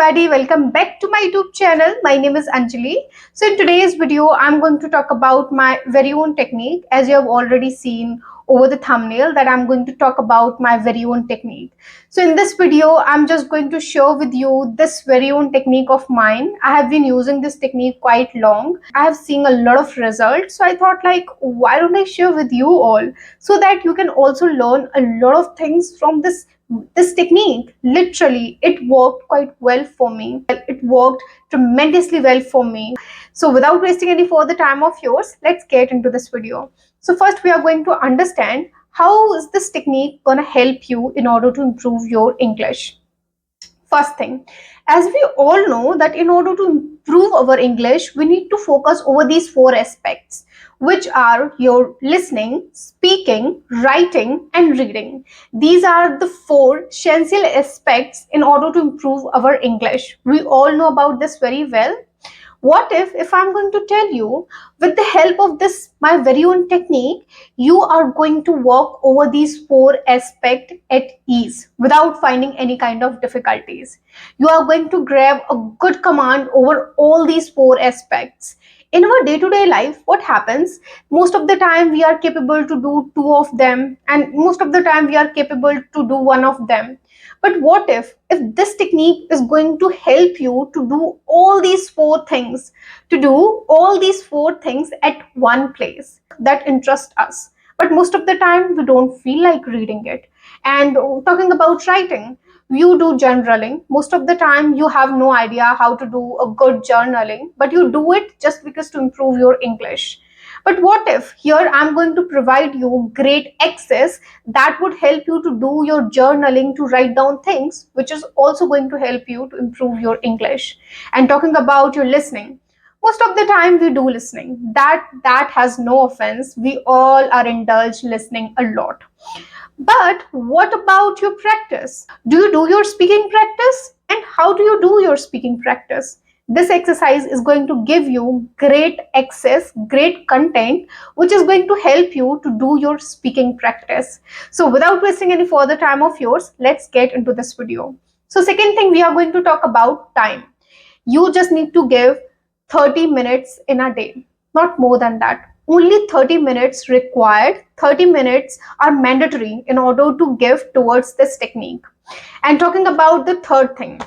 everybody, welcome back to my YouTube channel. My name is Anjali. So in today's video, I'm going to talk about my very own technique. As you have already seen over the thumbnail that I'm going to talk about my very own technique. So in this video, I'm just going to share with you this very own technique of mine. I have been using this technique quite long. I have seen a lot of results. So I thought like, why don't I share with you all so that you can also learn a lot of things from this technique. Literally, it worked quite well for me. It worked tremendously well for me. So without wasting any further time of yours, let's get into this video. So first we are going to understand how is this technique going to help you in order to improve your English. First thing, as we all know that in order to improve our English, we need to focus over these four aspects, which are your listening, speaking, writing, and reading. These are the four essential aspects in order to improve our English. We all know about this very well. What if I'm going to tell you, with the help of this my very own technique, you are going to work over these four aspects at ease without finding any kind of difficulties. You are going to grab a good command over all these four aspects. In our day-to-day life, what happens? Most of the time we are capable to do two of them, and most of the time we are capable to do one of them. But what if this technique is going to help you to do all these four things, at one place that interest us? But most of the time we don't feel like reading it. And talking about writing, you do journaling. Most of the time you have no idea how to do a good journaling, but you do it just because to improve your English. But what if here I'm going to provide you great access that would help you to do your journaling, to write down things, which is also going to help you to improve your English. And talking about your listening, most of the time we do listening. That has no offense. We all are indulged listening a lot. But what about your practice? Do you do your speaking practice? And how do you do your speaking practice? This exercise is going to give you great access, great content, which is going to help you to do your speaking practice. So without wasting any further time of yours, let's get into this video. So second thing, we are going to talk about time. You just need to give 30 minutes in a day, not more than that. Only 30 minutes required. 30 minutes are mandatory in order to give towards this technique. And talking about the third thing,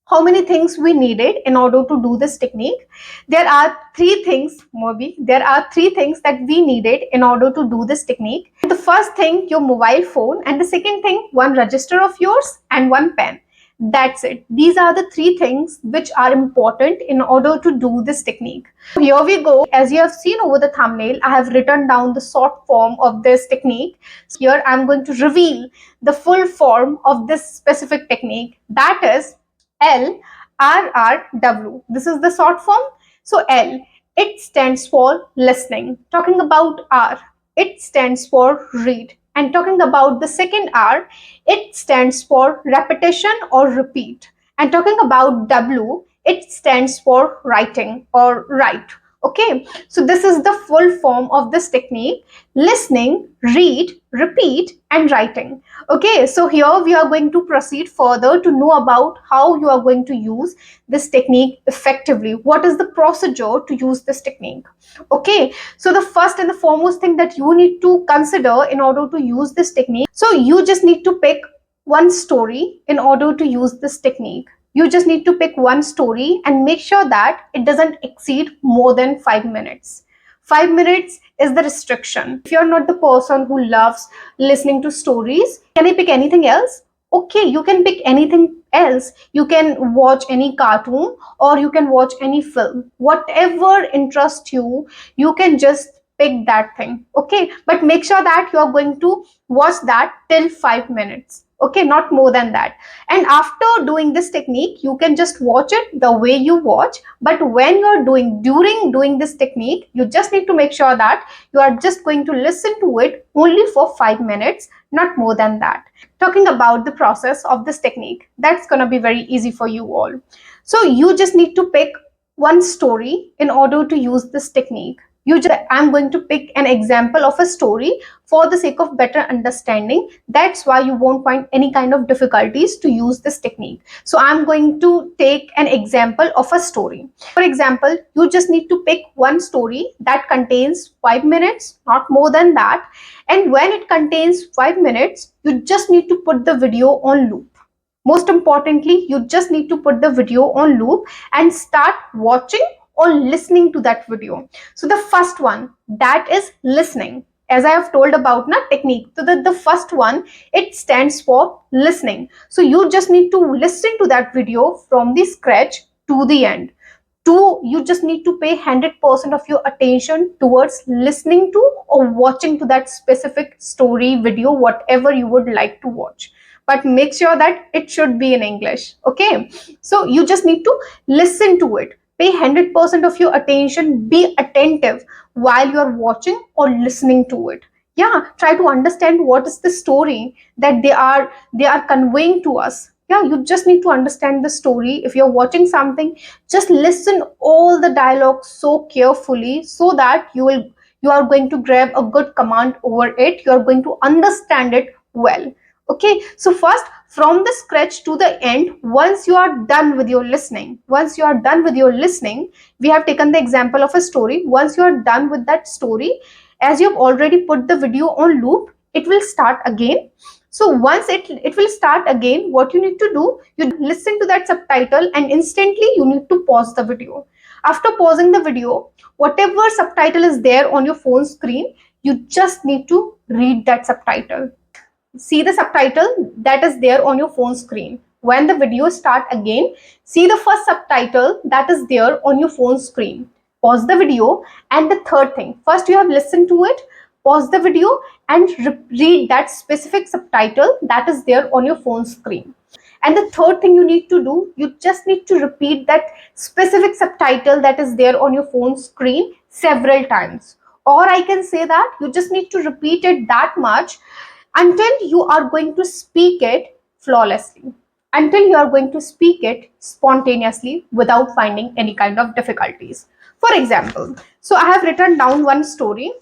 how many things we needed in order to do this technique? There are three things that we needed in order to do this technique. The first thing, your mobile phone, and the second thing, one register of yours and one pen. That's it. These are the three things which are important in order to do this technique. Here we go. As you have seen over the thumbnail, I have written down the short form of this technique. So here I'm going to reveal the full form of this specific technique. That is L-R-R-W. This is the short form. So L, it stands for listening. Talking about R, it stands for read. And talking about the second R, it stands for repetition or repeat. And talking about W, it stands for writing or write. Okay, so this is the full form of this technique: listening, read, repeat, and writing. Okay, so here we are going to proceed further to know about how you are going to use this technique effectively. What is the procedure to use this technique? Okay, so the first and the foremost thing that you need to consider in order to use this technique, so you just need to pick one story in order to use this technique. You just need to pick one story and make sure that it doesn't exceed more than 5 minutes. 5 minutes is the restriction. If you're not the person who loves listening to stories, can I pick anything else? Okay, you can pick anything else. You can watch any cartoon or you can watch any film. Whatever interests you, you can just pick that thing. Okay, but make sure that you are going to watch that till 5 minutes. Okay, not more than that. And after doing this technique, you can just watch it the way you watch. But when you're during doing this technique, you just need to make sure that you are just going to listen to it only for 5 minutes, not more than that. Talking about the process of this technique, that's gonna be very easy for you all. So you just need to pick one story in order to use this technique. I'm going to pick an example of a story for the sake of better understanding. That's why you won't find any kind of difficulties to use this technique. So I'm going to take an example of a story. For example, you just need to pick one story that contains 5 minutes, not more than that. And when it contains 5 minutes, you just need to put the video on loop. Most importantly, you just need to put the video on loop and start watching or listening to that video. So the first one, that is listening. As I have told about na technique, so the first one, it stands for listening. So you just need to listen to that video from the scratch to the end. Two, you just need to pay 100% of your attention towards listening to or watching to that specific story, video, whatever you would like to watch. But make sure that it should be in English. Okay. So you just need to listen to it. Pay 100% of your attention. Be attentive while you are watching or listening to it. Yeah, try to understand what is the story that they are conveying to us. Yeah, you just need to understand the story. If you're watching something, just listen all the dialogue so carefully so that you are going to grab a good command over it. You are going to understand it well. Okay, so first, from the scratch to the end, once you are done with your listening, we have taken the example of a story. Once you are done with that story, as you've already put the video on loop, it will start again. So once it will start again, what you need to do, you listen to that subtitle and instantly you need to pause the video. After pausing the video, whatever subtitle is there on your phone screen, you just need to read that subtitle. See the subtitle that is there on your phone screen. When the video start again, see the first subtitle that is there on your phone screen. Pause the video, and the third thing, first you have listened to it, pause the video and read that specific subtitle that is there on your phone screen. And the third thing you need to do, you just need to repeat that specific subtitle that is there on your phone screen several times. Or I can say that you just need to repeat it that much until you are going to speak it flawlessly, until you are going to speak it spontaneously without finding any kind of difficulties. For example, so I have written down one story.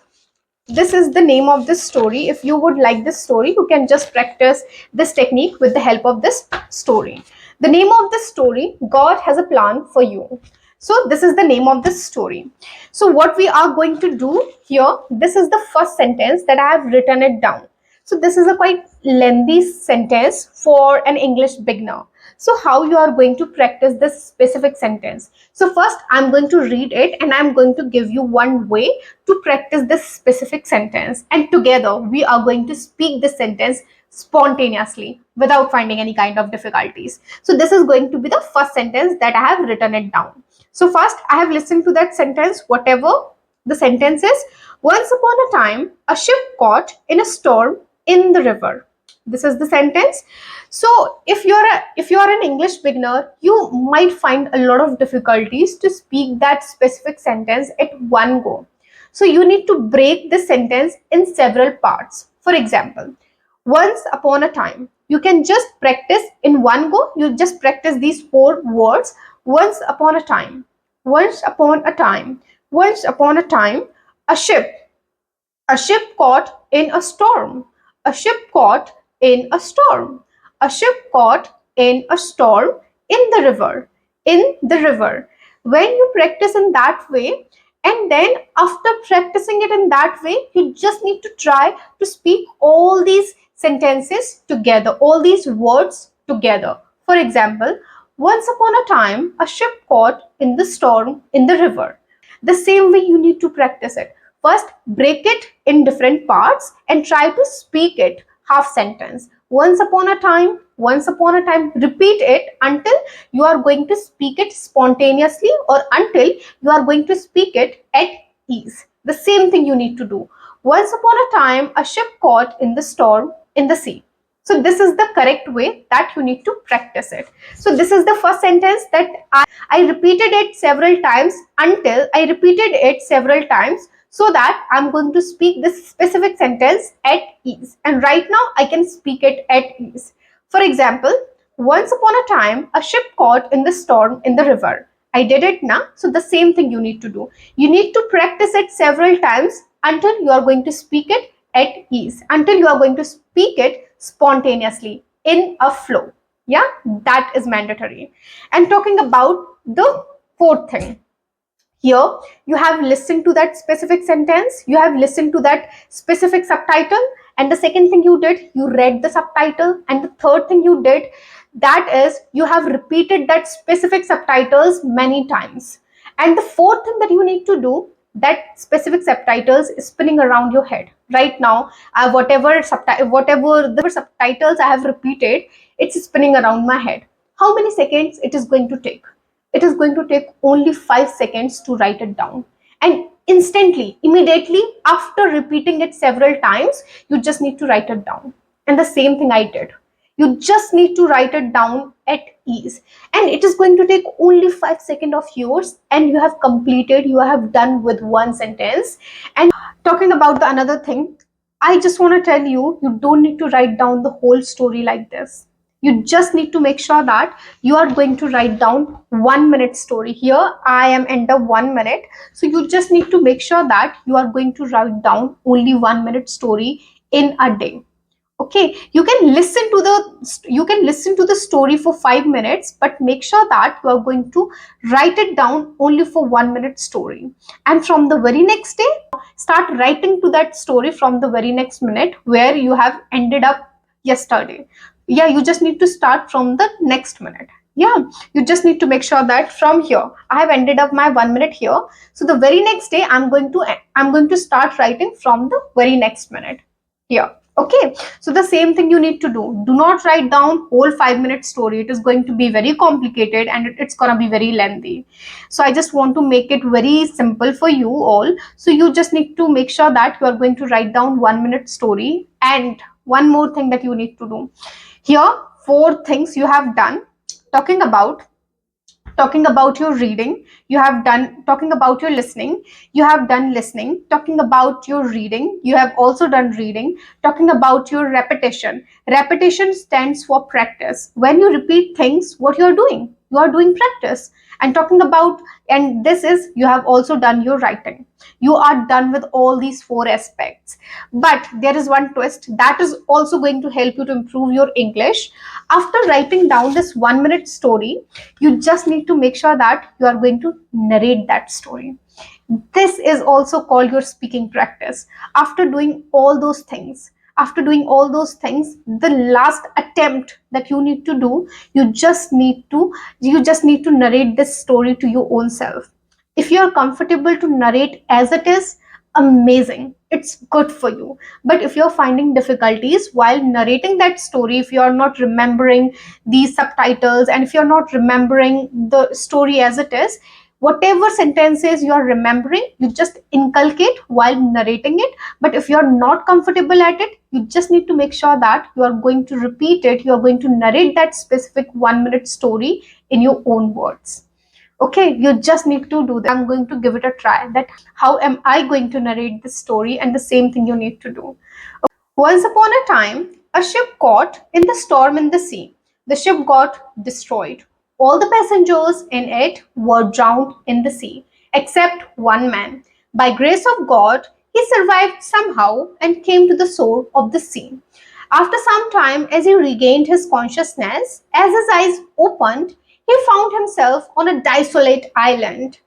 This is the name of this story. If you would like this story, you can just practice this technique with the help of this story. The name of this story, God has a plan for you. So this is the name of this story. So what we are going to do here, this is the first sentence that I have written it down. So this is a quite lengthy sentence for an English beginner. So how you are going to practice this specific sentence? So first I'm going to read it and I'm going to give you one way to practice this specific sentence, and together we are going to speak this sentence spontaneously without finding any kind of difficulties. So this is going to be the first sentence that I have written it down. So first I have listened to that sentence, whatever the sentence is. Once upon a time, a ship caught in a storm in the river. This is the sentence. So if you're an English beginner, you might find a lot of difficulties to speak that specific sentence at one go. So you need to break this sentence in several parts. For example, once upon a time, you can just practice in one go. You just practice these four words. Once upon a time, once upon a time, once upon a time, a ship caught in a storm, a ship caught in a storm, a ship caught in a storm in the river, in the river. When you practice in that way, and then after practicing it in that way, you just need to try to speak all these sentences together, all these words together. For example, once upon a time, a ship caught in the storm in the river. The same way you need to practice it. First, break it in different parts and try to speak it half sentence. Once upon a time, once upon a time. Repeat it until you are going to speak it spontaneously or until you are going to speak it at ease. The same thing you need to do. Once upon a time, a ship caught in the storm in the sea. So this is the correct way that you need to practice it. So this is the first sentence that I repeated it several times until I repeated it several times so that I'm going to speak this specific sentence at ease. And right now I can speak it at ease. For example, once upon a time, a ship caught in the storm in the river. I did it now. So the same thing you need to do. You need to practice it several times until you are going to speak it at ease, until you are going to speak it spontaneously in a flow. Yeah, that is mandatory. And talking about the fourth thing, here you have listened to that specific sentence, you have listened to that specific subtitle, and the second thing you did, you read the subtitle, and the third thing you did, that is you have repeated that specific subtitles many times, and the fourth thing that you need to do, that specific subtitles is spinning around your head right now. Whatever the subtitles I have repeated, it's spinning around my head. How many seconds it is going to take? It is going to take only 5 seconds to write it down. And instantly, immediately after repeating it several times, you just need to write it down. And the same thing I did. You just need to write it down at ease. And it is going to take only 5 seconds of yours, and you have completed, you have done with one sentence. And talking about the another thing, I just want to tell you, you don't need to write down the whole story like this. You just need to make sure that you are going to write down 1 minute story. Here I am under 1 minute, so you just need to make sure that you are going to write down only 1 minute story in a day. Okay, you can listen to the story for 5 minutes, but make sure that you are going to write it down only for 1 minute story. And from the very next day, start writing to that story from the very next minute where you have ended up yesterday. Yeah, you just need to start from the next minute. Yeah, you just need to make sure that from here I have ended up my 1 minute here, so the very next day I'm going to start writing from the very next minute here. Okay, so the same thing you need to do. Do not write down whole 5 minute story. It is going to be very complicated, and it's gonna be very lengthy. So I just want to make it very simple for you all. So you just need to make sure that you are going to write down 1 minute story. And one more thing that you need to do. Here, 4 things you have done. Talking about your reading, you have done. Talking about your listening, you have done listening. Talking about your reading, you have also done reading. Talking about your repetition stands for practice. When you repeat things, what you are doing practice. And talking about, and this is, you have also done your writing. You are done with all these 4 aspects, but there is one twist that is also going to help you to improve your English. After writing down this 1 minute story, you just need to make sure that you are going to narrate that story. This is also called your speaking practice. After doing all those things, the last attempt that you need to do, you just need to narrate this story to your own self. If you are comfortable to narrate as it is, amazing, it's good for you. But if you're finding difficulties while narrating that story, if you are not remembering these subtitles, and if you're not remembering the story as it is, whatever sentences you are remembering, you just inculcate while narrating it. But if you're not comfortable at it, you just need to make sure that you are going to repeat it, you are going to narrate that specific 1 minute story in your own words. Okay, you just need to do that. I'm going to give it a try, that how am I going to narrate this story, and the same thing you need to do. Once upon a time, a ship caught in the storm in the sea. The ship got destroyed. All the passengers in it were drowned in the sea, except one man. By grace of God, he survived somehow and came to the shore of the sea. After some time, as he regained his consciousness, as his eyes opened, he found himself on a desolate island.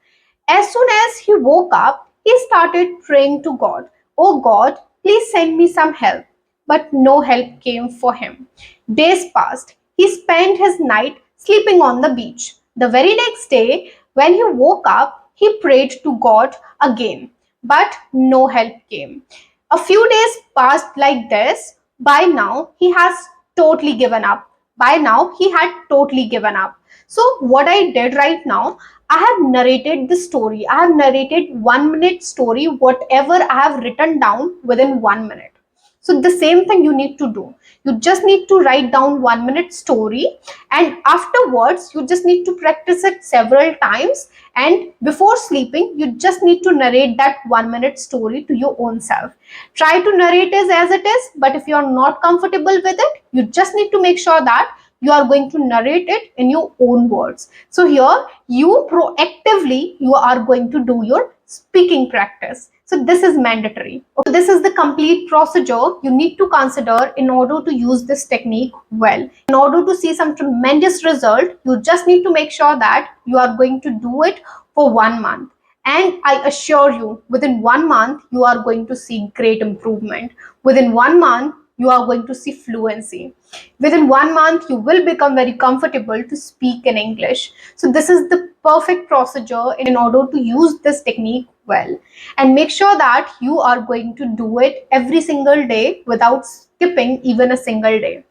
As soon as he woke up, he started praying to God. Oh God, please send me some help. But no help came for him. Days passed. He spent his night sleeping on the beach. The very next day, when he woke up, he prayed to God again. But no help came. A few days passed like this. By now, he has totally given up. By now, he had totally given up. So, what I did right now, I have narrated the story. I have narrated 1 minute story, whatever I have written down within 1 minute. So the same thing you need to do. You just need to write down 1 minute story, and afterwards you just need to practice it several times. And before sleeping, you just need to narrate that 1 minute story to your own self. Try to narrate it as it is, but if you are not comfortable with it, you just need to make sure that you are going to narrate it in your own words. So here you proactively you are going to do your speaking practice. So this is mandatory. So this is the complete procedure you need to consider in order to use this technique well. In order to see some tremendous result, you just need to make sure that you are going to do it for 1 month. And I assure you, within 1 month, you are going to see great improvement. Within 1 month, you are going to see fluency. Within 1 month, you will become very comfortable to speak in English. So this is the perfect procedure in order to use this technique well. And make sure that you are going to do it every single day without skipping even a single day.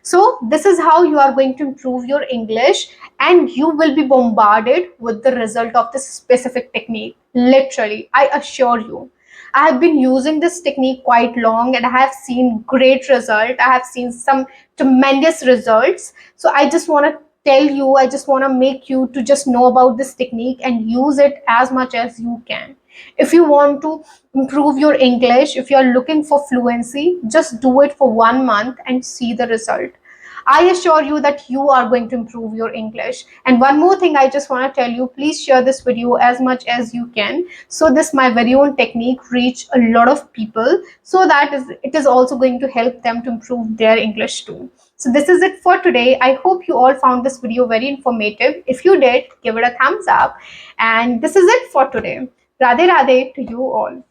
So this is how you are going to improve your English, and you will be bombarded with the result of this specific technique. Literally, I assure you. I have been using this technique quite long and I have seen great result. I have seen some tremendous results. So I just want to tell you, I just want to make you to just know about this technique and use it as much as you can. If you want to improve your English, if you are looking for fluency, just do it for 1 month and see the result. I assure you that you are going to improve your English. And one more thing I just want to tell you, please share this video as much as you can. So this my very own technique reach a lot of people, so that it is also going to help them to improve their English too. So this is it for today. I hope you all found this video very informative. If you did, give it a thumbs up. And this is it for today. Radhe Radhe to you all.